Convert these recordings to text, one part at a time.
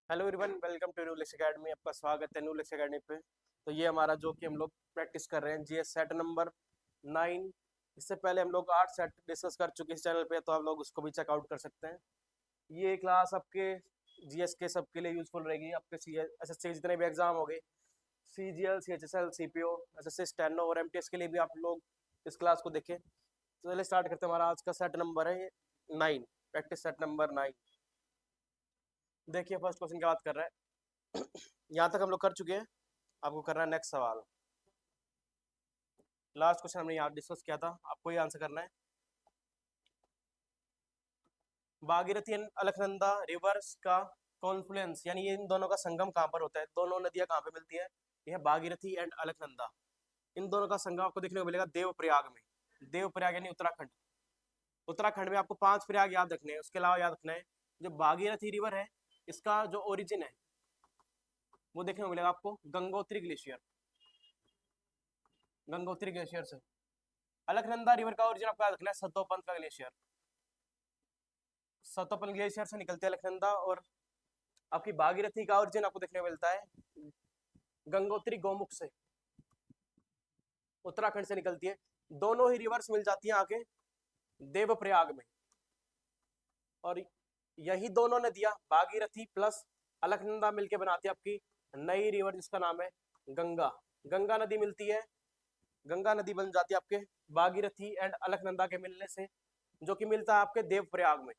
Hello everyone, welcome to Newlex academy. आपका स्वागत है न्यूलेक्स एकेडमी पे। तो ये हमारा जो कि हम लोग प्रैक्टिस कर रहे हैं जीएस सेट नंबर 9। इससे पहले हम लोग 8 सेट डिस्कस कर चुके हैं इस चैनल पे, तो आप लोग उसको भी चेकआउट कर सकते हैं। ये क्लास आपके जीएस के सबके लिए यूजफुल रहेगी। आपके सी एस एस सी जितने भी एग्जाम हो गए, CGL, CHSL, CPO, SSC, steno और MTS के लिए भी आप लोग इस क्लास को देखें। तो चलिए स्टार्ट करते हैं। हमारा आज का सेट नंबर है 9, प्रैक्टिस सेट नंबर 9। देखिए फर्स्ट क्वेश्चन क्या बात कर रहा है। यहाँ तक हम लोग कर चुके हैं, आपको करना है नेक्स्ट सवाल। लास्ट क्वेश्चन हमने यहाँ डिस्कस किया था, आपको ये आंसर करना है। भागीरथी एंड अलकनंदा रिवर्स का कॉन्फ्लुएंस, यानी ये इन दोनों का संगम कहाँ पर होता है, दोनों नदियाँ कहाँ पे मिलती है। यह भागीरथी एंड अलकनंदा, इन दोनों का संगम आपको देखने को मिलेगा देवप्रयाग में। देवप्रयाग यानी उत्तराखंड। उत्तराखंड में आपको 5 प्रयाग याद रखने हैं। उसके अलावा याद रखना है जो भागीरथी रिवर है, इसका जो ओरिजिन है वो देखने को मिलेगा आपको गंगोत्री ग्लेशियर, गंगोत्री ग्लेशियर से। अलकनंदा रिवर का ओरिजिन आपको याद रखना है सतोपंथ का ग्लेशियर। सतोपंथ ग्लेशियर से निकलती है अलकनंदा। और आपकी भागीरथी का ओरिजिन आपको देखने को मिलता है गंगोत्री गौमुख से, उत्तराखंड से निकलती है। दोनों ही रिवर्स मिल जाती हैं आके देवप्रयाग में। और यही दोनों नदियां भागीरथी प्लस अलकनंदा मिलके बनाती है आपकी नई रिवर, जिसका नाम है गंगा। गंगा नदी मिलती है, गंगा नदी बन जाती है आपके भागीरथी एंड अलकनंदा के मिलने से, जो कि मिलता है आपके देवप्रयाग में।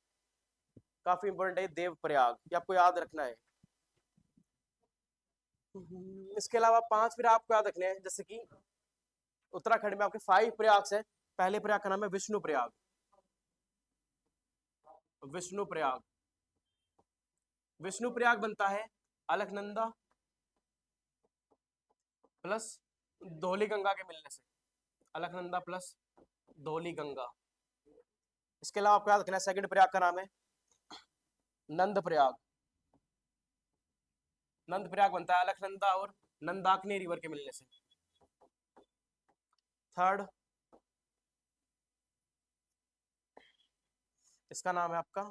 काफी इंपॉर्टेंट है देवप्रयाग, ये आपको याद रखना है। इसके अलावा 5 प्रयाग आपको याद रखने हैं, जैसे कि उत्तराखंड में आपके 5 प्रयाग है। पहले प्रयाग का नाम है विष्णु प्रयाग। विष्णु प्रयाग, विष्णु प्रयाग बनता है अलकनंदा प्लस धौली गंगा के मिलने से। अलकनंदा प्लस धौली गंगा। इसके अलावा आपको याद रखना है सेकंड प्रयाग का नाम है नंद प्रयाग। नंद प्रयाग बनता है अलकनंदा और नंदाकिनी रिवर के मिलने से। थर्ड, इसका नाम है आपका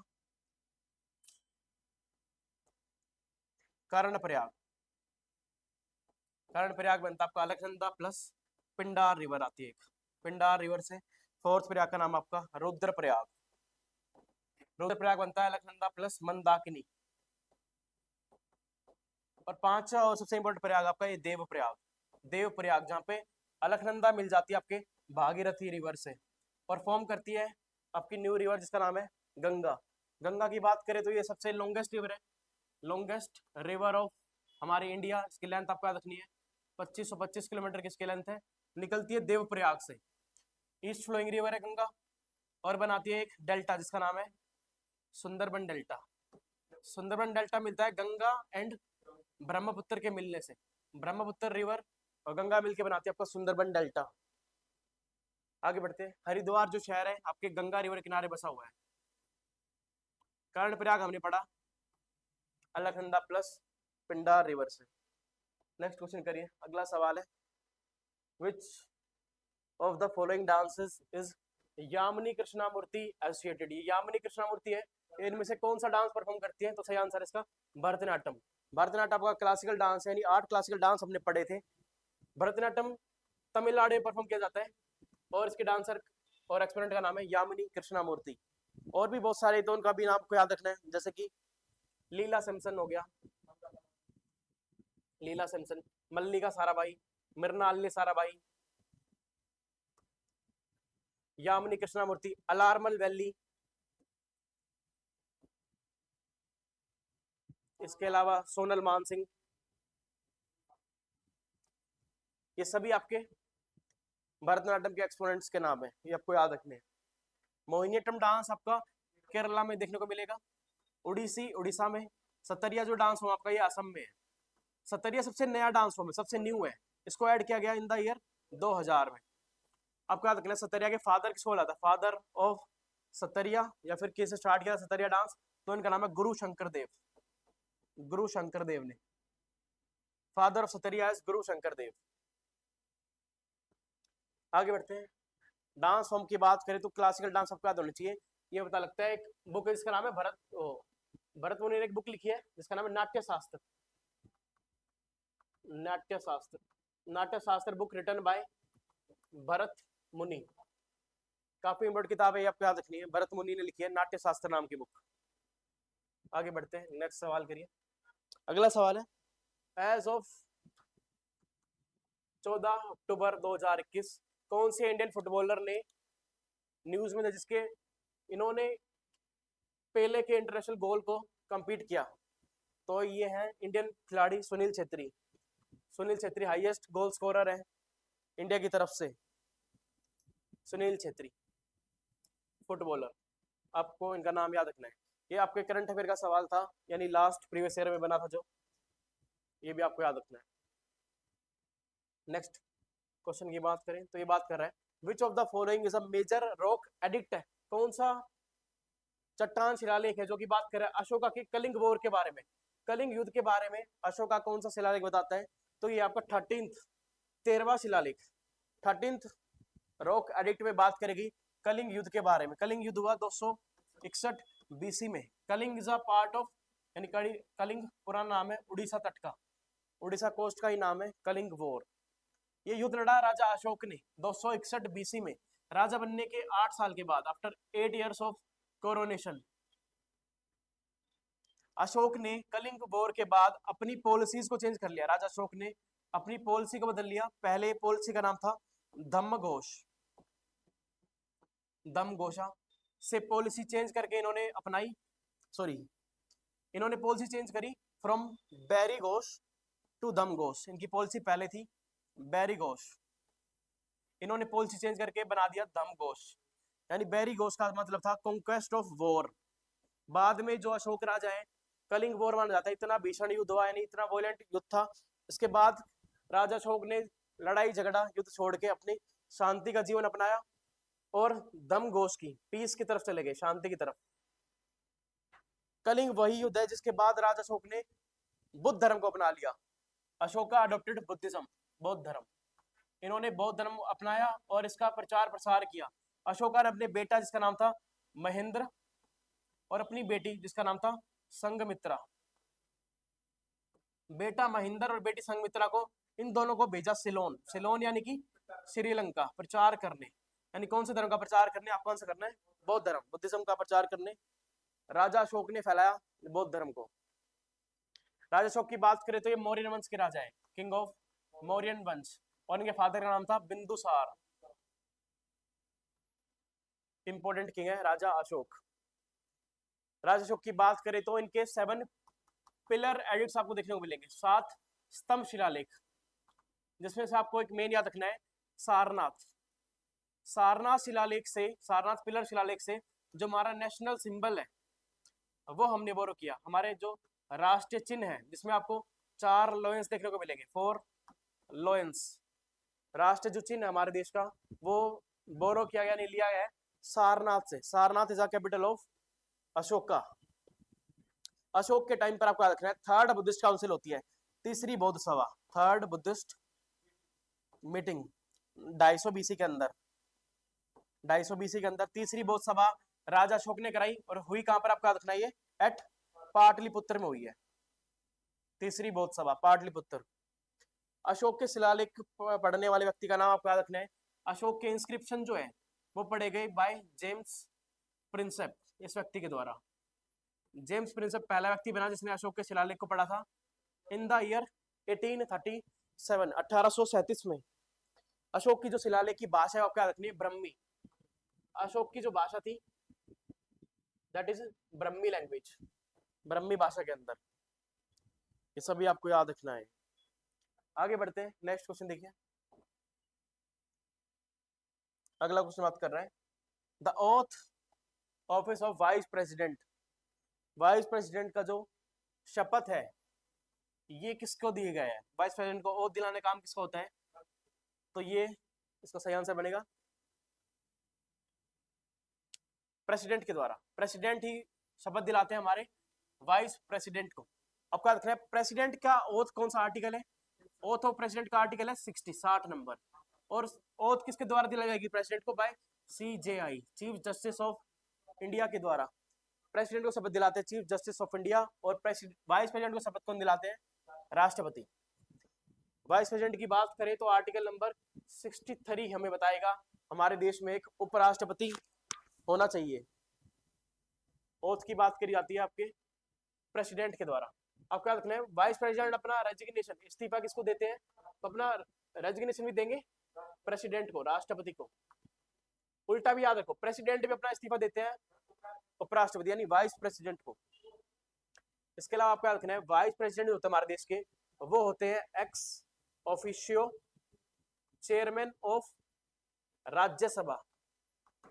कर्ण प्रयाग। कर्ण प्रयाग बनता है आपका अलकनंदा प्लस पिंडार रिवर आती है एक, पिंडार रिवर से। फोर्थ प्रयाग का नाम आपका रुद्र प्रयाग। रुद्र प्रयाग बनता है अलकनंदा प्लस मंदाकिनी। और पांचवा और सबसे इंपॉर्टेंट प्रयाग आपका ये देव प्रयाग। देव प्रयाग, जहाँ पे अलकनंदा मिल जाती है आपके भागीरथी रिवर से और फॉर्म करती है आपकी न्यू रिवर, जिसका नाम है गंगा। गंगा की बात करें तो ये सबसे लॉन्गेस्ट रिवर है, लॉन्गेस्ट रिवर ऑफ हमारी इंडिया। इसकी लेंथ आपको याद रखनी है 2525 किलोमीटर की इसकी लेंथ है। निकलती है देवप्रयाग से, ईस्ट फ्लोइंग रिवर है गंगा, और बनाती है एक डेल्टा जिसका नाम है सुंदरबन डेल्टा। सुंदरबन डेल्टा मिलता है गंगा एंड ब्रह्मपुत्र के मिलने से। ब्रह्मपुत्र रिवर और गंगा मिलके बनाती है आपका सुंदरबन डेल्टा। आगे बढ़ते हैं। हरिद्वार जो शहर है आपके गंगा रिवर किनारे बसा हुआ है। कर्णप्रयाग हमने पढ़ा अलकनंदा प्लस पिंडार रिवर से। नेक्स्ट क्वेश्चन करिए, अगला सवाल है which of the following dances is Yamini Krishnamurthy associated. ये यामिनी कृष्णामूर्ति है, इनमें से कौन सा डांस परफॉर्म करती है? तो सही आंसर है इसका भरतनाट्यम। भरतनाट्यम आपका क्लासिकल डांस है, यानी 8 क्लासिकल डांस हमने पढ़े थे। भरतनाट्यम तमिलनाडु में परफॉर्म किया जाता है और इसके डांसर और एक्सपोनेंट का नाम है यामिनी कृष्णामूर्ति। और भी बहुत सारे, तो उनका भी नाम को याद रखना है, जैसे कि लीला सैमसन हो गया, लीला सैमसन, मल्लिका साराभाई, मृणालिनी साराभाई, यामिनी कृष्णामूर्ति, अलारमल वैली। इसके अलावा सोनल मानसिंह, ये सभी आपके भरतनाट्यम के एक्सपोनेंट्स के नाम है, ये आपको याद रखने हैं। मोहिनीअट्टम डांस आपका केरला में देखने को मिलेगा, उड़ीसी उड़ीसा में। सतरिया जो डांस फॉर्म आपका ये असम में है। सतरिया सबसे नया डांस फॉर्म है, सबसे न्यू है। इसको ऐड किया गया इन द ईयर 2000 में। आपको याद रखना है सतरिया के फादर किसको बोला था, फादर ऑफ सतरिया, या फिर किससे स्टार्ट किया सतरिया डांस? तो इनका नाम है गुरु शंकर देव। गुरु शंकर देव ने, फादर ऑफ सतरिया इज गुरु शंकर देव। आगे बढ़ते हैं। डांस फॉर्म की बात करें तो क्लासिकल डांस आपको याद होना चाहिए। ये पता लगता है एक बुक है जिसका नाम है भरत भरत मुनि ने एक बुक लिखी है जिसका नाम है नाट्य शास्त्र। नाट्य शास्त्र, नाट्य शास्त्र बुक रिटन बाय भरत मुनि। काफी इंपॉर्टेंट किताब है, ये आपको याद रखनी है। भरत मुनि ने लिखी है नाट्य शास्त्र नाम की बुक। आगे बढ़ते हैं, नेक्स्ट सवाल करिए। अगला सवाल है, एज ऑफ 14 अक्टूबर 2021 कौन से इंडियन फुटबॉलर ने न्यूज में जिसके इन्होंने पहले के इंटरनेशनल गोल को कंप्लीट किया? तो ये है इंडियन खिलाड़ी Sunil Chhetri. Sunil Chhetri highest goal scorer है इंडिया की तरफ से। सुनील छेत्री फुटबॉलर, आपको इनका नाम याद रखना है। ये आपके करंट अफेयर का सवाल था, यानी लास्ट प्रीवियस ईयर में बना था जो, ये भी आपको याद रखना है। नेक्स्ट क्वेश्चन की बात करें तो ये बात कर रहा है which of the following is a major rock edict है? कौन सा चट्टान शिलालेख है जो कि बात कर रहा है अशोका के कलिंग वॉर के बारे में, कलिंग युद्ध के बारे में अशोका कौन सा शिलालेख बताता है? तो ये आपका 13वां शिलालेख, 13th रॉक एडिक्ट में बात करेगी कलिंग युद्ध के बारे में। कलिंग युद्ध हुआ 261 बीसी में। Kalinga is a part of, यानी कलिंग पुराना नाम है उड़ीसा तट का, उड़ीसा कोस्ट का ही नाम है कलिंग वॉर। ये युद्ध लड़ा राजा अशोक ने 261 बीसी में, राजा बनने के 8 साल के बाद, after 8 years of coronation. Ashok ने कलिंग वॉर के बाद अपनी पॉलिसीज को चेंज कर लिया। राजा अशोक ने अपनी पॉलिसी को बदल लिया। पहले पॉलिसी का नाम था धम्मघोष, धम्मघोषा से पॉलिसी चेंज करके इन्होंने अपनाई, सॉरी इन्होंने पॉलिसी चेंज करी from Bherighosh to Dhammaghosh. इनकी पॉलिसी पहले थी बैरी घोष, इन्होंने पॉलिसी चेंज करके बना दिया धम्मघोष। यानी बैरी घोष का मतलब था कॉन्क्वेस्ट ऑफ वॉर। बाद में जो अशोक राजा है, कलिंग वॉर माना जाता है, इतना भीषण युद्ध हुआ, यानी इतना वॉयलेंट युद्ध था। इसके बाद राजा अशोक ने लड़ाई झगड़ा युद्ध छोड़ के अपनी शांति का जीवन अपनाया और धम्मघोष की पीस की तरफ चले गए, शांति की तरफ। कलिंग वही युद्ध है जिसके बाद राजा अशोक ने बुद्ध धर्म को अपना लिया। अशोका अडॉप्टेड बुद्धिज्म, बौद्ध धर्म। इन्होंने बौद्ध धर्म अपनाया और इसका प्रचार प्रसार किया। अशोका ने अपने बेटा जिसका नाम था महेंद्र और अपनी बेटी जिसका नाम था संघमित्रा, बेटा महेंद्र और बेटी संघमित्रा को, इन दोनों को भेजा सिलोन, सिलोन यानी कि श्रीलंका, प्रचार करने। यानी कौन से धर्म का प्रचार करने? आपको कौन सा करना है? बौद्ध धर्म, बुद्धिज्म का प्रचार करने राजा अशोक ने फैलाया बौद्ध धर्म को। राजा अशोक की बात करें तो ये मौर्यन वंश के राजा है, किंग ऑफ मौर्यन वंश, और इनके फादर का नाम था बिंदुसार। इंपोर्टेंट किंग है राजा अशोक। राजा अशोक की बात करें तो इनके 7 पिलर एडिक्ट्स आपको देखने को मिलेंगे, 7 स्तंभ शिलालेख, जिसमें से आपको एक मेन याद रखना है सारनाथ। सारनाथ शिलालेख से, सारनाथ पिलर शिलालेख से जो हमारा नेशनल सिंबल है वो हमने बोरो किया। हमारे जो राष्ट्रीय चिन्ह है जिसमें आपको 4 लॉयंस देखने को मिलेंगे, 4 लॉयंस, राष्ट्रीय जो चिन्ह है हमारे देश का, वो बोरो किया गया, नहीं लिया गया है सारनाथ से। Sarnath is the capital of Ashoka. Ashok के टाइम पर आपको याद रखना है 3rd बुद्धिस्ट काउंसिल होती है, तीसरी बौद्ध सभा, 3rd बुद्धिस्ट मीटिंग 250 बीसी के अंदर, 250 बीसी के अंदर तीसरी बौद्ध सभा राजा अशोक ने कराई और हुई कहां पर? आपको याद रखना है एट पाटलिपुत्र में हुई है तीसरी बौद्ध सभा, पाटलिपुत्र। अशोक के शिलालेख पढ़ने वाले व्यक्ति का नाम आपको याद रखना है। अशोक के इंस्क्रिप्शन जो है वो पढ़े गए बाय जेम्स प्रिंसेप, इस व्यक्ति के द्वारा। जेम्स प्रिंसेप पहला व्यक्ति बना जिसने अशोक के शिलालेख को पढ़ा था इन द ईयर 1837, 1837 में। अशोक की जो शिलालेख की भाषा है आपको याद रखनी है ब्रह्मी। अशोक की जो भाषा थी दैट इज ब्रह्मी लैंग्वेज, ब्रह्मी भाषा के अंदर। ये सभी आपको याद रखना है। आगे बढ़ते हैं, नेक्स्ट क्वेश्चन देखिए। अगला क्वेश्चन बात कर रहा है the oath office of vice president. Vice president का जो शपथ है ये किसको दिया गया है? वाइस प्रेसिडेंट को ओथ दिलाने का काम किसका होता है? तो ये इसका सही आंसर बनेगा प्रेसिडेंट के द्वारा। प्रेसिडेंट ही शपथ दिलाते हैं हमारे वाइस प्रेसिडेंट को। आपको याद रखना है प्रेसिडेंट का ओथ कौन सा आर्टिकल है? ओथ ऑफ प्रेसिडेंट का आर्टिकल है 60 नंबर। और ओथ किसके द्वारा दिलाई जाएगी प्रेसिडेंट को? By CJI, chief justice of India के द्वारा। प्रेसिडेंट को शपथ दिलाते हैं चीफ जस्टिस ऑफ इंडिया, और वाइस प्रेसिडेंट को शपथ कौन दिलाते हैं? राष्ट्रपति। वाइस प्रेसिडेंट की बात करें तो आर्टिकल नंबर 63 हमें बताएगा हमारे देश में एक उपराष्ट्रपति होना चाहिए। ओथ की बात करी जाती है आपके प्रेसिडेंट के द्वारा। आप क्या रखना है, वाइस प्रेसिडेंट अपना रेजिग्नेशन, इस्तीफा किसको देते हैं? तो अपना रेजिग्नेशन भी देंगे प्रेसिडेंट को, राष्ट्रपति को। उल्टा भी याद रखो, प्रेसिडेंट भी अपना इस्तीफा देते हैं उपराष्ट्रपति यानी वाइस प्रेसिडेंट को। इसके अलावा आपको याद रखना है, वाइस प्रेसिडेंट होते हैं हमारे देश के, वो होते हैं ex officio chairman of Rajya Sabha,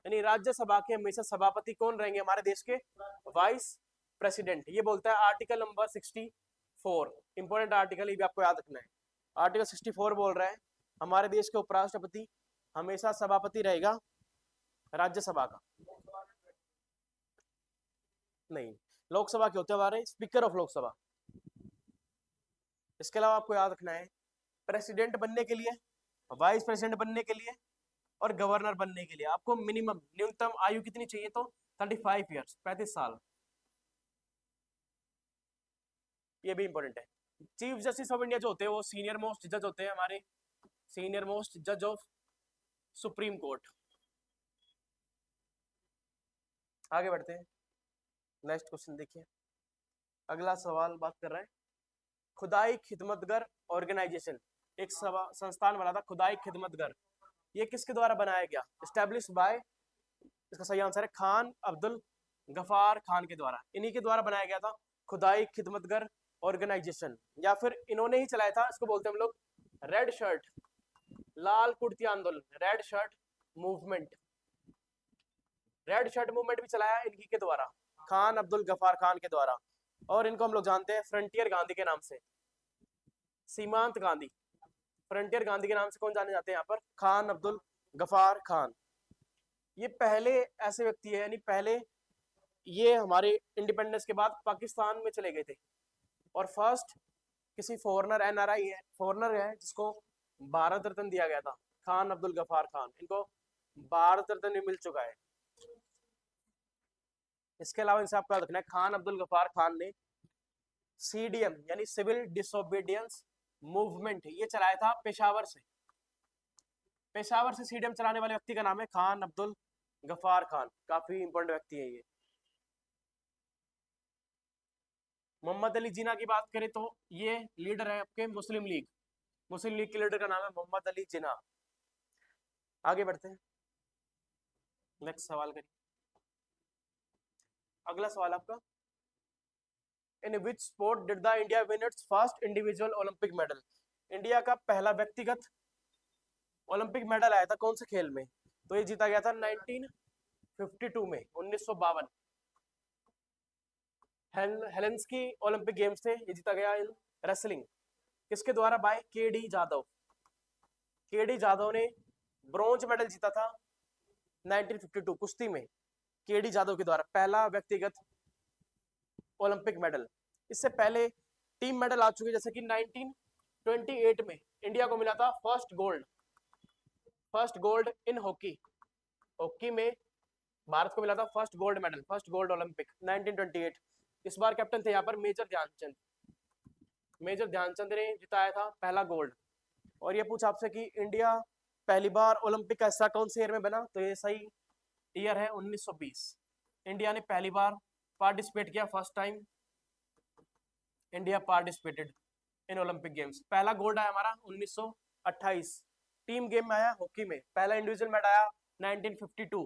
यानी राज्यसभा के हमेशा सभापति कौन रहेंगे हमारे देश के? Vice president. ये बोलता है आर्टिकल नंबर 64, इंपॉर्टेंट आर्टिकल, ये भी आपको याद रखना है। आर्टिकल 64 बोल रहा है हमारे देश के उपराष्ट्रपति हमेशा सभापति रहेगा राज्यसभा का। नहीं, लोकसभा के होते हैं हमारे स्पीकर ऑफ लोकसभा। इसके अलावा आपको याद रखना है, प्रेसिडेंट बनने के लिए, वाइस प्रेसिडेंट बनने के लिए और गवर्नर बनने के लिए आपको मिनिमम न्यूनतम आयु कितनी चाहिए? तो 35 ईयर्स, 35 साल। ये भी इंपॉर्टेंट है। चीफ जस्टिस ऑफ इंडिया जो होते हैं वो सीनियर मोस्ट जज होते हैं हमारे, सीनियर मोस्ट जज ऑफ सुप्रीम कोर्ट। आगे बढ़ते हैं, नेक्स्ट क्वेश्चन देखिए। अगला सवाल बात कर रहा है खुदाई खिदमतगर ऑर्गेनाइजेशन, एक संस्थान बना था खुदाई खिदमतगर, ये किसके द्वारा बनाया गया? एस्टेब्लिश बाय, इसका सही आंसर है खान अब्दुल गफार खान के द्वारा, इन्हीं के द्वारा बनाया गया था खुदाई खिदमतगर ऑर्गेनाइजेशन, या फिर इन्होंने ही चलाया था, इसको बोलते हैं हम लोग रेड शर्ट, लाल कुर्ती आंदोलन, red shirt movement. Red shirt movement भी चलाया इनकी के द्वारा, खान अब्दुल गफार खान के द्वारा, और इनको हम लोग जानते हैं फ्रंटियर गांधी के नाम से, सीमांत गांधी, फ्रंटियर गांधी के नाम से कौन जाने जाते हैं यहाँ पर? खान अब्दुल गफार खान। ये पहले ऐसे व्यक्ति है, यानी पहले ये हमारे इंडिपेंडेंस के बाद पाकिस्तान में चले गए थे, और फर्स्ट किसी फॉरनर एनआरआई है, फॉरनर है जिसको भारत रत्न दिया गया था, खान अब्दुल गफार खान, इनको भारत रत्न भी मिल चुका है। इसके अलावा इनसे आपको याद रखना है, खान अब्दुल गफार खान ने सीडीएम यानी सिविल डिसोबीडियंस मूवमेंट ये चलाया था पेशावर से, पेशावर से सीडीएम चलाने वाले व्यक्ति का नाम है खान अब्दुल गफार खान, काफी इंपॉर्टेंट व्यक्ति है ये। मोहम्मद अली जिन्ना की बात करें तो ये लीडर है आपके मुस्लिम लीग, मुस्लिम लीग के लीडर का नाम है मोहम्मद अली जिन्ना। आगे बढ़ते हैं, नेक्स्ट सवाल करिए। अगला सवाल आपका, in which sport did the India win its first individual Olympic medal, India का पहला व्यक्तिगत ओलंपिक मेडल आया था कौन से खेल में? तो ये जीता गया था 1952 में, 1952 हेलेंस्की ओलंपिक गेम्स थे, ये जीता गया इन रेसलिंग, किसके द्वारा? By K D. K D ने ब्रॉन्ज मेडल जीता था 1952 कुश्ती में, केडी जादव के द्वारा पहला व्यक्तिगत ओलंपिक मेडल। इससे पहले टीम मेडल आ चुके, जैसे कि 1928 में इंडिया को मिला था first gold in hockey, hockey में भारत को मिला था first gold medal, first gold Olympic 1928। इस बार कैप्टन थे यहाँ पर मेजर ध्यानचंद, मेजर ध्यानचंद ने जिताया था पहला गोल्ड। और ये पूछा आपसे कि इंडिया पहली बार ओलंपिक का हिस्सा कौन से ईयर में बना, तो ये सही ईयर है 1920, इंडिया ने पहली बार पार्टिसिपेट किया, first time India participated in Olympic games. पहला गोल्ड आया हमारा 1928, टीम गेम में आया हॉकी में, पहला इंडिविजुअल मेडल आया 1952।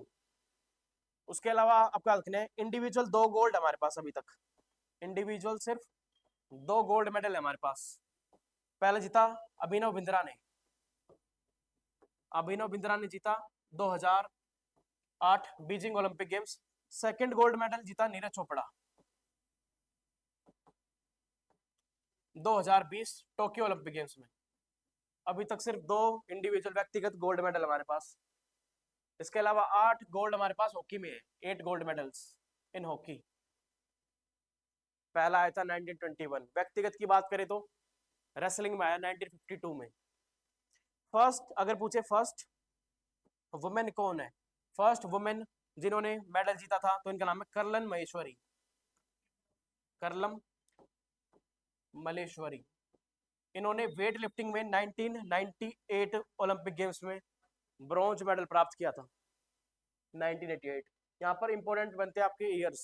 उसके अलावा आपका रखना है इंडिविजुअल 2 गोल्ड हमारे पास अभी तक, इंडिविजुअल सिर्फ 2 गोल्ड मेडल है हमारे पास। पहला जीता अभिनव बिंद्रा ने, अभिनव बिंद्रा ने जीता 2008 Beijing Olympic games. Second gold medal जीता Neeraj Chopra 2020 Tokyo Olympic games में। अभी तक सिर्फ 2 इंडिविजुअल व्यक्तिगत गोल्ड मेडल हमारे पास। इसके अलावा 8 गोल्ड हमारे पास हॉकी में है, 8 गोल्ड मेडल्स इन हॉकी। पहला आया था 1921। व्यक्तिगत की बात करें तो रेसलिंग में आया 1952 में। फर्स्ट अगर पूछे फर्स्ट वुमेन कौन है, फर्स्ट वुमेन जिन्होंने मेडल जीता था, तो इनका नाम है कर्लन महेश्वरी, कर्लम मलेश्वरी। इन्होंने वेट लिफ्टिंग में 1998 ओलंपिक गेम्स में ब्रॉन्ज मेडल प्राप्त किया था, 1988। यहाँ पर इंपॉर्टेंट बनते हैं आपके ईयर्स,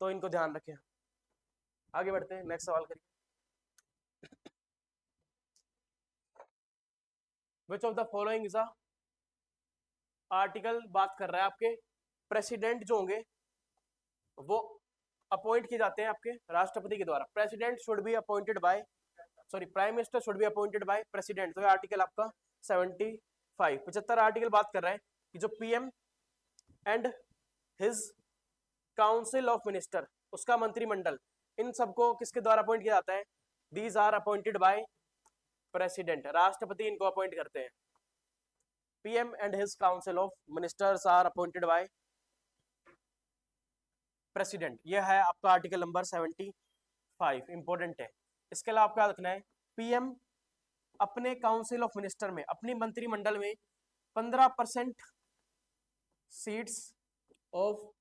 तो इनको ध्यान रखें। आगे बढ़ते हैं, नेक्स्ट सवाल करिए। विच of the following is a article बात कर रहा है आपके प्रेसिडेंट जो होंगे वो अपॉइंट किए जाते हैं आपके राष्ट्रपति के द्वारा। President should be appointed by, sorry prime minister should be appointed by president. तो ये आर्टिकल आपका 75 आर्टिकल बात कर रहा है कि जो PM and his council of minister, उसका मंत्रिमंडल, इन सबको किसके द्वारा अपॉइंट किया जाता है? These are appointed by president, राष्ट्रपति इनको अपॉइंट करते हैं। PM and his council of ministers are appointed by president. यह है आपका आर्टिकल नंबर 75, इंपॉर्टेंट है। इसके अलावा आपको याद रखना है, पीएम अपने काउंसिल ऑफ मिनिस्टर में, अपनी मंत्रिमंडल में 15% सीट्स ऑफ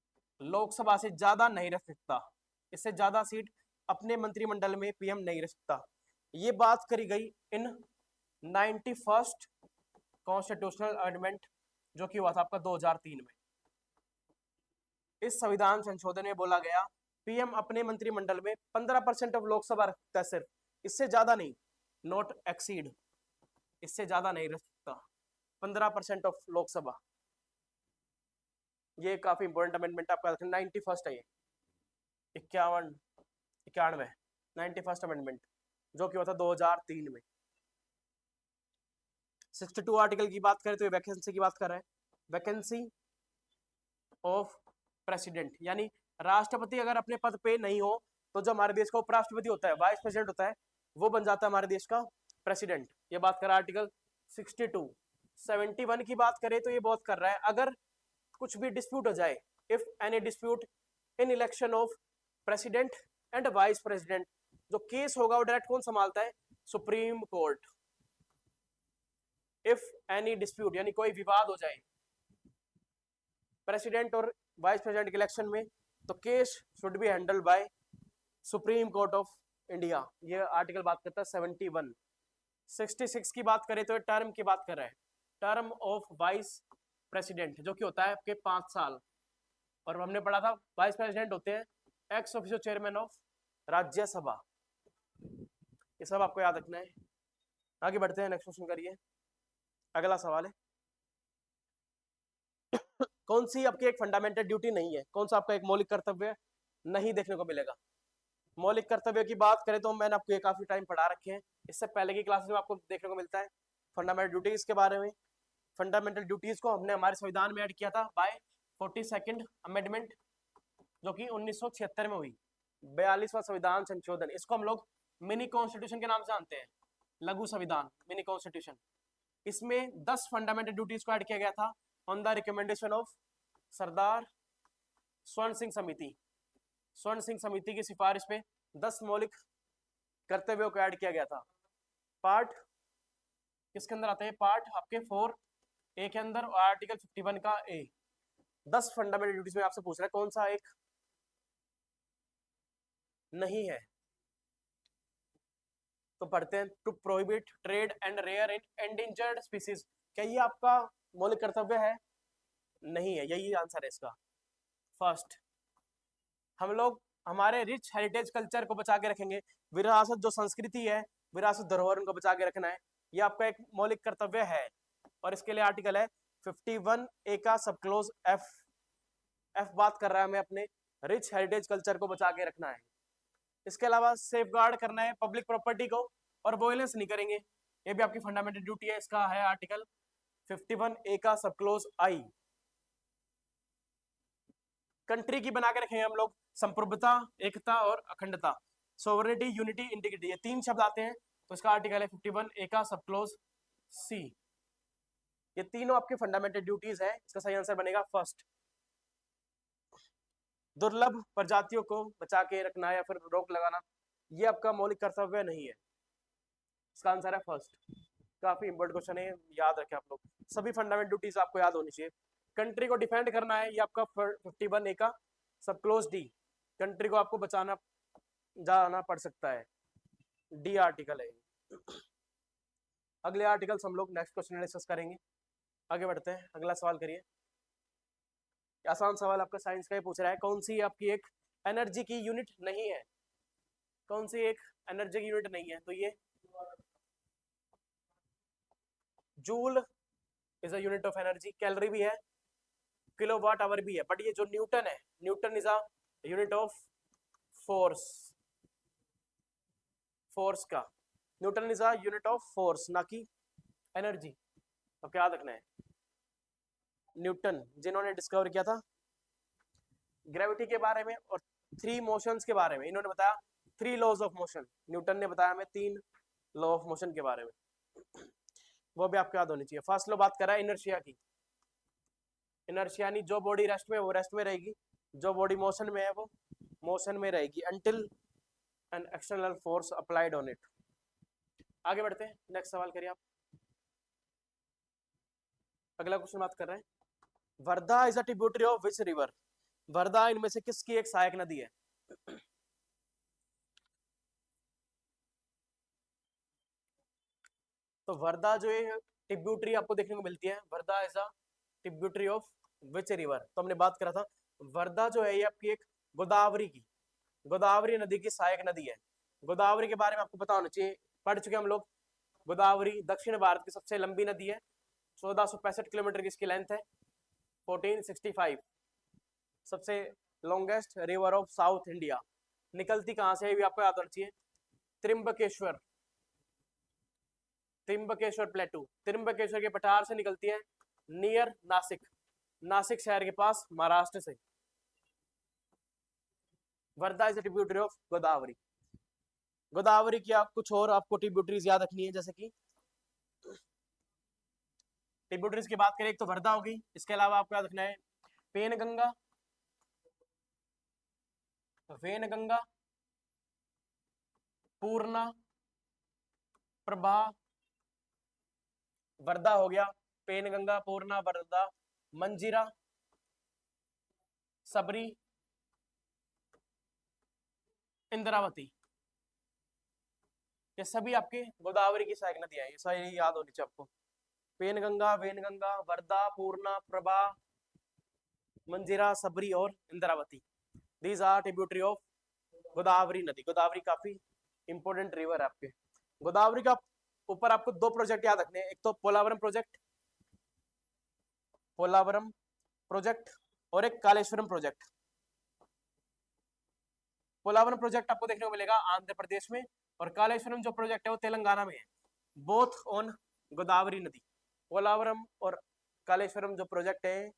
लोकसभा से ज्यादा नहीं रख सकता। इससे ज्यादा सीट अपने मंत्रिमंडल में पीएम नहीं रख सकता। ये बात करी गई इन 91st कॉन्स्टिट्यूशनल अमेंडमेंट जो कि हुआ था आपका 2003 में। इस संविधान संशोधन में बोला गया पीएम अपने मंत्रिमंडल में 15% ऑफ लोकसभा रख सकता है सिर्फ, इससे ज्यादा नहीं, नॉट एक्सीड, इससे ज्यादा नहीं रख सकता 15% ऑफ लोकसभा। ये काफी इंपॉर्टेंट अमेंडमेंट आपका 91st है ये, 91 91 अमेंडमेंट जो कि हुआ था 2003 में। 62 आर्टिकल की बात करें तो ये वैकेंसी की बात कर रहा है, वैकेंसी ऑफ प्रेसिडेंट, यानी राष्ट्रपति अगर अपने पद पे नहीं हो तो जो हमारे देश का उपराष्ट्रपति होता है, वाइस प्रेसिडेंट होता है, वो बन जाता है हमारे देश का प्रेसिडेंट। ये बात कर रहा है आर्टिकल 62। 71 की बात करें तो ये बात कर रहा है अगर कुछ भी डिस्प्यूट हो जाए, if any dispute in election of president and vice president, जो केस होगा वो डायरेक्ट कौन संभालता है? Supreme court. If any dispute यानी कोई विवाद हो जाए प्रेसिडेंट और वाइस प्रेसिडेंट के इलेक्शन में, तो case should be handled by supreme court of India. ये आर्टिकल बात करता है 71। 66 की बात करें तो टर्म की बात कर रहा है, टर्म ऑफ वाइस प्रेसिडेंट जो कि होता है आपके 5 साल। और हमने पढ़ा था वाइस प्रेसिडेंट होते हैं ex officio chairman of Rajya Sabha. ये सब आपको याद रखना है। आगे बढ़ते हैं, नेक्स्ट क्वेश्चन करिए। अगला सवाल है, कौन सी आपकी एक फंडामेंटल ड्यूटी नहीं है, कौन सा आपका एक मौलिक कर्तव्य नहीं देखने को मिलेगा? मौलिक कर्तव्य की बात करें तो मैंने आपको ये काफी टाइम पढ़ा रखे हैं, इससे पहले की क्लासेस में आपको देखने को मिलता है फंडामेंटल ड्यूटीज के बारे में। फंडामेंटल ड्यूटीज को हमने हमारे संविधान में ऐड किया था बाय 42nd अमेंडमेंट जो कि 1976 में हुई, 42वां संविधान संशोधन। इसको हम लोग मिनी कॉन्स्टिट्यूशन के नाम से जानते हैं, लघु संविधान, मिनी कॉन्स्टिट्यूशन। इसमें 10 फंडामेंटल ड्यूटीज को ऐड किया गया था ऑन द रिकमेंडेशन ऑफ सरदार स्वर्ण सिंह समिति। स्वर्ण सिंह समिति की सिफारिश पे 10 मौलिक कर्तव्यों को ऐड किया गया था। पार्ट किसके अंदर आते हैं? पार्ट आपके 4A के अंदर और आर्टिकल 51 का A। 10 फंडामेंटल ड्यूटीज में आपसे पूछ रहा है कौन सा एक नहीं है, तो पढ़ते हैं, to prohibit trade and rare in endangered species. क्या ये आपका मौलिक कर्तव्य है? नहीं है, यही आंसर है इसका। फर्स्ट, हम लोग हमारे रिच हेरिटेज कल्चर को बचा के रखेंगे, विरासत जो संस्कृति है, विरासत धरोहर उनको बचा के रखना है, ये आपका एक मौलिक कर्तव्य है। और इसके लिए आर्टिकल है 51A का सब क्लोज F। F बात कर रहा है हमें अपने रिच हेरिटेज कल्चर को बचा के रखना है। इसके अलावा सेफ गार्ड करना है पब्लिक प्रॉपर्टी को और वायलेंस नहीं करेंगे, ये भी आपकी फंडामेंटल ड्यूटी है। इसका है आर्टिकल 51A का सब क्लोज I। कंट्री की बना के रखेंगे हम लोग संप्रभुता, एकता और अखंडता, सोवरेनिटी, यूनिटी, इंटीग्रिटी, ये 3 शब्द आते हैं, तो इसका आर्टिकल है 51A का सब क्लोज C। ये तीनों आपके फंडामेंटल ड्यूटीज है, इसका सही आंसर बनेगा फर्स्ट। दुर्लभ प्रजातियों को बचा के रखना या फिर रोक लगाना, ये आपका मौलिक कर्तव्य नहीं है, इसका आंसर है फर्स्ट। काफी इंपॉर्टेंट क्वेश्चन है, याद रखें आप लोग, सभी फंडामेंटल ड्यूटीज आपको याद होनी चाहिए। कंट्री को डिफेंड करना है, ये आपका 51 ए का सब क्लोज डी, कंट्री को आपको बचाना जाना पड़ सकता है, डी आर्टिकल है। अगले आर्टिकल्स हम लोग नेक्स्ट क्वेश्चन में डिस्कस करेंगे। आगे बढ़ते हैं, अगला सवाल करिए। आसान सवाल आपका साइंस का ही पूछ रहा है, कौन सी आपकी एक एनर्जी की यूनिट नहीं है, कौन सी एक एनर्जी की यूनिट नहीं है, तो ये joule is a unit of energy, calorie भी है, किलोवाट आवर भी है, बट ये जो न्यूटन है, Newton is a unit of force, force का, Newton is a unit of force ना कि एनर्जी। तो क्या रखना है, न्यूटन जिन्होंने डिस्कवर किया था ग्रेविटी के बारे में और 3 मोशंस के बारे में, इन्होंने बताया 3 लॉज ऑफ मोशन, न्यूटन ने बताया हमें 3 लॉ ऑफ मोशन के बारे में, वो भी आपको याद होनी चाहिए। फर्स्ट लॉ बात कर रहा है इनर्शिया की, इनर्शिया यानी जो बॉडी रेस्ट में वो रेस्ट में रहेगी, जो बॉडी मोशन में है वो मोशन में रहेगी until an external force applied on it. आगे बढ़ते हैं, नेक्स्ट सवाल करिए आप। अगला क्वेश्चन बात कर रहे हैं, Wardha is a tributary of which river, Wardha इनमें से किसकी एक सहायक नदी है। तो वर्धा जो है ट्रिब्यूटरी आपको देखने को मिलती है, Wardha is a tributary of which river, तो हमने बात करा था वर्धा जो है ये आपकी एक गोदावरी की, गोदावरी नदी की सहायक नदी है। गोदावरी के बारे में आपको पता होना चाहिए, पढ़ चुके हम लोग। गोदावरी दक्षिण भारत की सबसे लंबी नदी है, 1465 किलोमीटर की इसकी लेंथ है, 1465, सबसे longest river of south India. निकलती कहां से है भी आपको याद होना चाहिए, त्रिंबकेश्वर, त्रिंबकेश्वर प्लेटू, त्रिंबकेश्वर के पठार से निकलती है नियर नासिक, नासिक शहर के पास महाराष्ट्र से। Wardha is tributary of Godavari. Godavari की आप कुछ और आपको ट्रिब्यूटरीज याद रखनी है, जैसे कि ट्रिब्यूटरीज की बात करें, एक तो वर्धा होगी, इसके अलावा आपको याद रखना है पेनगंगा, वेनगंगा, पूर्णा, प्रभा, वर्धा हो गया, पेनगंगा, पूर्णा, वर्धा, मंजीरा, सबरी, इंद्रावती, ये सभी आपके गोदावरी की सहायक नदियां हैं, ये सारी याद होनी चाहिए आपको। पेनगंगा, वेनगंगा, वर्धा, पूर्णा, प्रभा, मंजीरा, सबरी और Indravati, these are tributary of Godavari नदी। गोदावरी काफी इंपोर्टेंट रिवर है आपके। गोदावरी का ऊपर आपको 2 प्रोजेक्ट याद रखने हैं, एक तो पोलावरम प्रोजेक्ट, पोलावरम प्रोजेक्ट, और एक कालेश्वरम प्रोजेक्ट। पोलावरम प्रोजेक्ट आपको देखने को मिलेगा आंध्र प्रदेश में, और कालेश्वरम जो प्रोजेक्ट है वो तेलंगाना में है, बोथ ऑन गोदावरी नदी। पोलावरम और कालेश्वरम जो प्रोजेक्ट है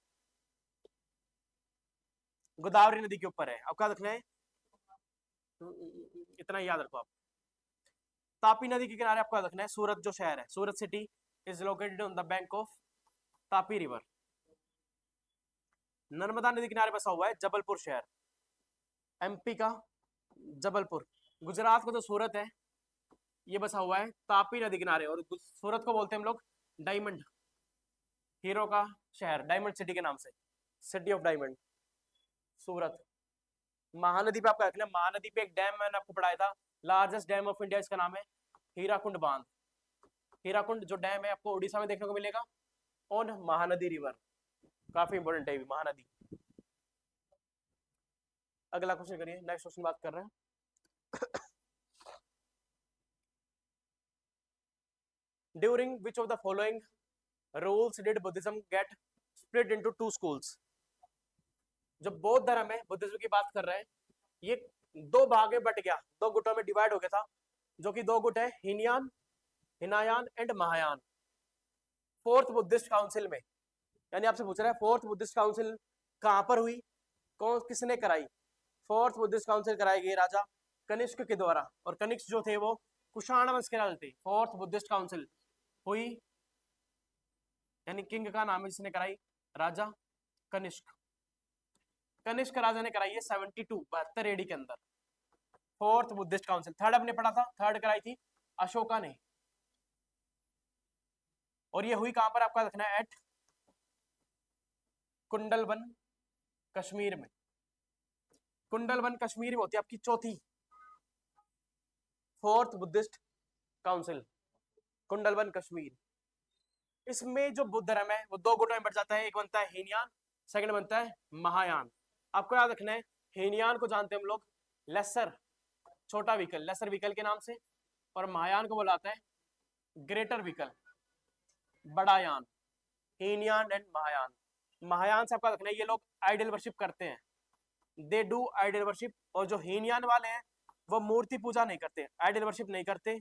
गोदावरी नदी के ऊपर है। अब क्या रखना है, इतना याद रखो आप। तापी नदी के किनारे आपको याद रखना है सूरत जो शहर है, Surat city is located on the bank of Tapi river. Narmada नदी किनारे बसा हुआ है जबलपुर शहर, एमपी का जबलपुर। गुजरात का जो सूरत है ये बसा हुआ है तापी नदी किनारे, और सूरत को बोलते हैं हम लोग डायमंड, हीरो का शहर, डायमंड सिटी के नाम से, सिटी ऑफ डायमंड सूरत। महानदी पे आपका रखना, महानदी पे एक डैम मैंने आपको पढ़ाया था, लार्जेस्ट डैम ऑफ इंडिया, इसका नाम है हीराकुंड बांध। हीराकुंड जो डैम है आपको उड़ीसा में देखने को मिलेगा ऑन महानदी रिवर, काफी इंपोर्टेंट है महानदी। अगला क्वेश्चन करिए, नेक्स्ट क्वेश्चन बात कर रहे हैं, during which of the following rules did Buddhism get split into 2 schools. जो बौद्ध धर्म है, बुद्धिज्म की बात कर रहे हैं, ये 2 भाग में बट गया, 2 गुटों में डिवाइड हो गया था, जो कि 2 गुट है Hinayana, Hinayana and Mahayana. 4th Buddhist council में, यानी आपसे पूछ रहा है 4th बुद्धिस्ट काउंसिल कहां पर हुई, कौन किसने कराई। 4th बुद्धिस्ट काउंसिल कराई गई राजा कनिष्क के द्वारा, और कनिष्क जो थे वो कुषाण वंश के राजा थे। 4th बुद्धिस्ट काउंसिल हुई, यानी किंग का नाम है जिसने कराई, राजा कनिष्क। कनिष्क राजा ने कराई है 72 72 एडी के अंदर 4th बुद्धिस्ट काउंसिल। 3rd आपने पढ़ा था, 3rd कराई थी अशोका ने, और ये हुई कहां पर आपका रखना है, एट कुंडलवन कश्मीर में, कुंडलवन कश्मीर में होती है आपकी चौथी, fourth Buddhist council, Kundalvan Kashmir. इसमें जो बुद्ध धर्म है वो दो गुटों में बढ़ जाता है, एक बनता है हीनयान, सेकंड बनता है महायान। आपको याद रखना है, हीनयान को जानते हैं हम लोग लेसर, छोटा व्हीकल, लेसर व्हीकल के नाम से, और महायान को बोला जाता है ग्रेटर व्हीकल, बड़ा यान। हीनयान एंड महायान। महायान से आपका रखना है ये लोग आइडल वर्शिप करते हैं, दे डू आइडल वर्शिप। और जो हीनयान वाले हैं वो मूर्ति पूजा नहीं करते, आइडल वर्शिप नहीं करते,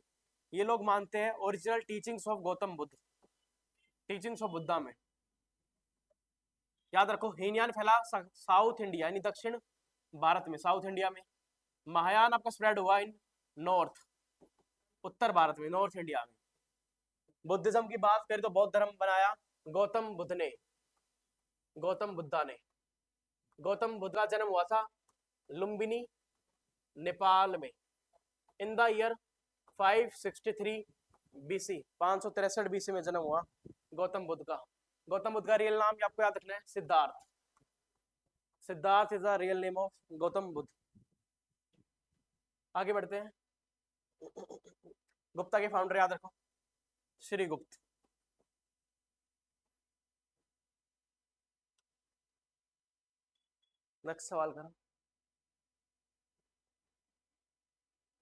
ये लोग मानते हैं original teachings of Gautam Buddha, teachings of Buddha में। याद रखो, हीनयान फैला साउथ इंडिया यानी दक्षिण भारत में, साउथ इंडिया में। महायान आपका स्प्रेड हुआ इन नॉर्थ, उत्तर भारत में, नॉर्थ इंडिया में। बुद्धिज्म की बात करें तो बौद्ध धर्म बनाया गौतम बुद्ध ने, गौतम बुद्धा ने। गौतम बुद्ध का जन्म हुआ था लुम्बिनी, नेपाल में, in the year 563 BC, 563 BC में जन्म हुआ गौतम बुद्ध का। गौतम बुद्ध का रियल नाम आपको याद रखना है Siddharth, Siddharth is the real name of Gautam Buddha. आगे बढ़ते हैं, गुप्ता के फाउंडर याद रखो श्री गुप्त। नेक्स्ट सवाल करो,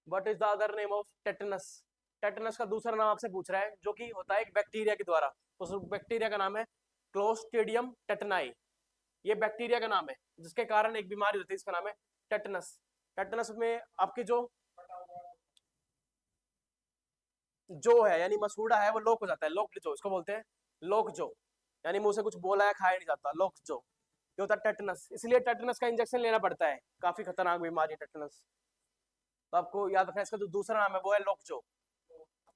what is the other name of tetanus? Tetanus का दूसरा नाम आपसे पूछ रहा है, जो कि होता है एक बैक्टीरिया के द्वारा, उस बैक्टीरिया का नाम है क्लोस्ट्रिडियम टेटनाई। ये बैक्टीरिया का नाम है जिसके कारण एक बीमारी होती है, इसका नाम है टेटनस। टेटनस में आपकी जो है यानी मसूड़ा है वो लॉक हो जाता है, लॉक्ड जो, इसको बोलते हैं लॉक जो, यानी मुंह से कुछ बोला है खाया नहीं जाता, लॉक जो, ये होता है टेटनस। इसलिए टेटनस का इंजेक्शन लेना पड़ता है, काफी खतरनाक बीमारी है टेटनस। तो आपको याद रखना है इसका जो दूसरा नाम है वो है लॉक जो,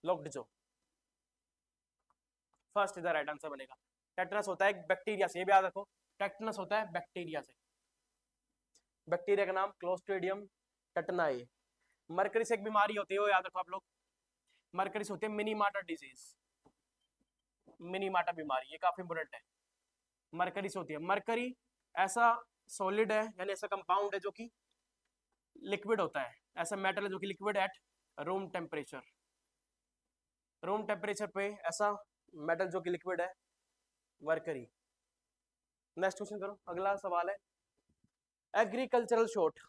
लॉक्ड जो। फर्स्ट इधर राइट आंसर बनेगा। टेटनस होता है बैक्टीरिया से, ये भी याद रखो, टेटनस होता है बैक्टीरिया से। बैक्टीरिया का नाम क्लोस्ट्रिडियम टेटनाई। मरकरी से एक बीमारी होती है, वो याद रखो आप लोग, मरकरी से होती है मिनीमाटा डिजीज, मिनीमाटा बीमारी, ये काफी इंपोर्टेंट है। मरकरी से होती है। मरकरी ऐसा सॉलिड है यानी ऐसा कंपाउंड है जो कि लिक्विड होता है, ऐसा मेटल है जो कि liquid at room temperature, room temperature पे ऐसा मेटल जो कि लिक्विड है, मरकरी। नेक्स्ट क्वेश्चन करो, अगला सवाल है agricultural short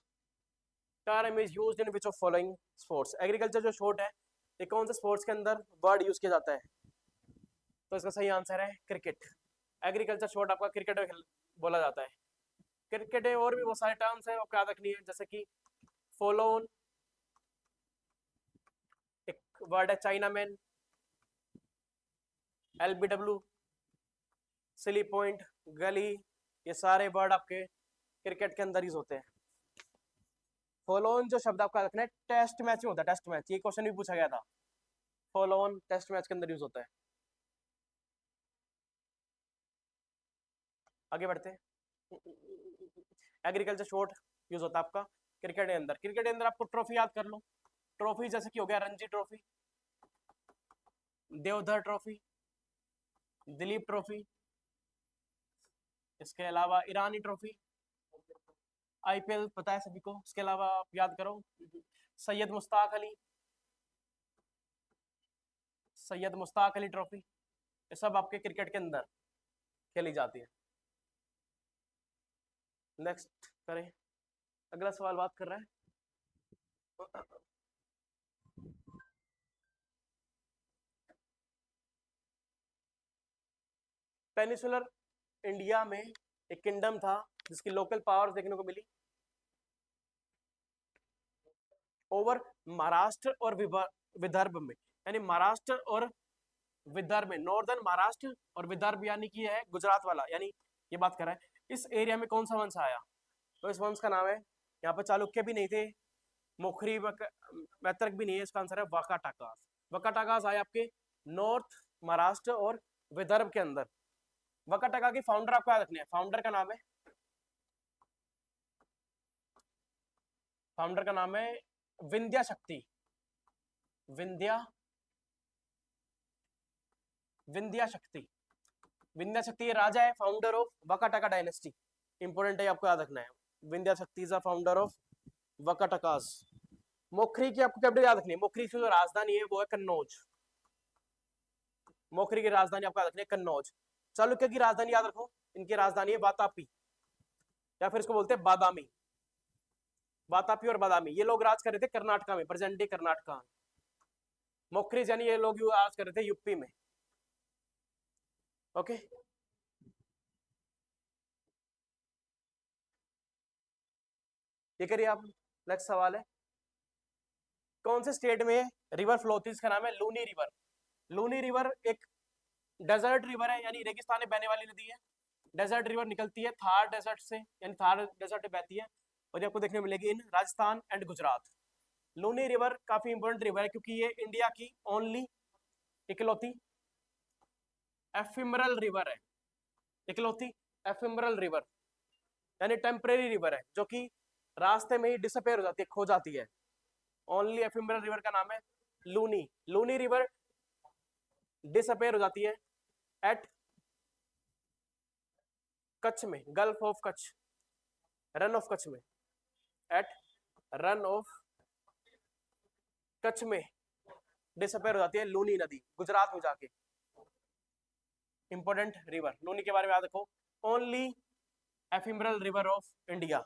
term is used in which of following sports? Agriculture जो शॉर्ट है ये कौन से स्पोर्ट्स के अंदर वर्ड यूज किया जाता है? तो इसका सही आंसर है क्रिकेट। एग्रीकल्चर शॉर्ट आपका क्रिकेट में बोला जाता है। क्रिकेट है, और भी बहुत सारे टर्म्स है आपको याद रखनी है, जैसे कि फॉलो ऑन, एक वर्ड है China man, LBW, silly point, गली, ये सारे वर्ड आपके क्रिकेट के अंदर यूज होते हैं। फॉलो ऑन जो शब्द आपका रखना है टेस्ट मैच में होता है, टेस्ट मैच, ये क्वेश्चन भी पूछा गया था, फॉलो ऑन टेस्ट मैच के अंदर यूज होता है। आगे बढ़ते हैं, एग्रीकल्चर शॉर्ट यूज होता है आपका क्रिकेट के अंदर। क्रिकेट के अंदर आपको ट्रॉफी याद कर लो, ट्रॉफी जैसे कि हो गया Ranji trophy, Deodhar trophy, Duleep trophy, इसके अलावा ईरानी ट्रॉफी, आईपीएल पता है सभी को। इसके अलावा आप याद करो सैयद मुश्ताक अली, सैयद मुश्ताक अली ट्रॉफी, ये सब आपके क्रिकेट के अंदर खेली जाती है। नेक्स्ट करें, अगला सवाल बात कर रहा है पेनिसुलर इंडिया में एक किंगडम था जिसकी लोकल पावर्स देखने को मिली ओवर महाराष्ट्र और विदर्भ में, यानी महाराष्ट्र और विदर्भ में, नॉर्दर्न महाराष्ट्र और विदर्भ यानी कि है गुजरात वाला, यानी ये बात कर रहा है इस एरिया में कौन सा वंश आया? तो इस वंश का नाम है, यहाँ पर चालुक्य भी नहीं थे, मुखरी मैत्रक भी नहीं है, इसका आंसर है वाकाटाकास। वाकाटाकास आए आपके नॉर्थ महाराष्ट्र और विदर्भ के अंदर। वाकाटाका के फाउंडर आपको याद रखने हैं, फाउंडर का नाम है, फाउंडर का नाम है विंध्या शक्ति, विंध्या, विंध्या शक्ति। विंध्या शक्ति ये राजा है, founder of Vakataka dynasty. Important है, आपको याद रखना है। Vindhyashakti is a founder of Vakatakas. Maukhari की आपको कैपिटल याद रखनी है। मोखरी की जो राजधानी है वो है कन्नौज। मोखरी की राजधानी आपको याद रखनी है कन्नौज। चालुक्य की राजधानी याद रखो, इनकी राजधानी है वातापी, या फिर इसको बोलते हैं बादामी। वातापी और बादामी ये लोग राज कर रहे थे कर्नाटका में, प्रेजेंट डे कर्नाटका। मोखरी यानी ये लोग राज कर रहे थे यूपी में। ओके, ये करिए आप। नेक्स्ट सवाल है, कौन से स्टेट में रिवर फ्लो होती है? इसका नाम है लूनी रिवर। लूनी रिवर एक डेजर्ट रिवर है, यानी रेगिस्तान में बहने वाली नदी है। डेजर्ट रिवर निकलती है थार डेजर्ट से, यानी थार डेजर्ट में बहती है, और ये आपको देखने को मिलेगी इन राजस्थान एंड गुजरात। लूनी रिवर काफी इंपॉर्टेंट रिवर है, क्योंकि ये इंडिया की ओनली इकलौती एफिमरल रिवर है। इकलौती एफिमरल रिवर यानी टेम्परेरी रिवर है, जो कि रास्ते में ही डिसअपेयर हो जाती है, खो जाती है। ओनली एफिमरल रिवर का नाम है लूनी। लूनी रिवर डिसअपेयर हो जाती है एट कच्छ में, gulf of Kutch, run of Kutch में, एट रन ऑफ कच्छ में डिसअपेयर हो जाती है लूनी नदी, गुजरात में जाके। इंपॉर्टेंट रिवर लूनी के बारे में याद रखो। Only ephemeral river of India,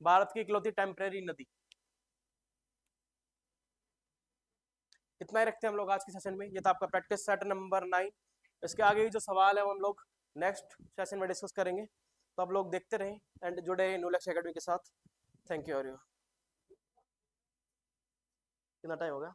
Bharat की इकलौती टेम्परेरी नदी। इतना ही रखते हैं हम लोग आज के सेशन में। ये था आपका प्रैक्टिस सेट नंबर 9। इसके आगे जो सवाल है वो हम लोग नेक्स्ट सेशन में डिस्कस करेंगे। तो आप लोग देखते रहें एंड जुड़े रहे न्यू लक्ष्य एकेडमी के साथ। Thank you. और कितना टाइम होगा?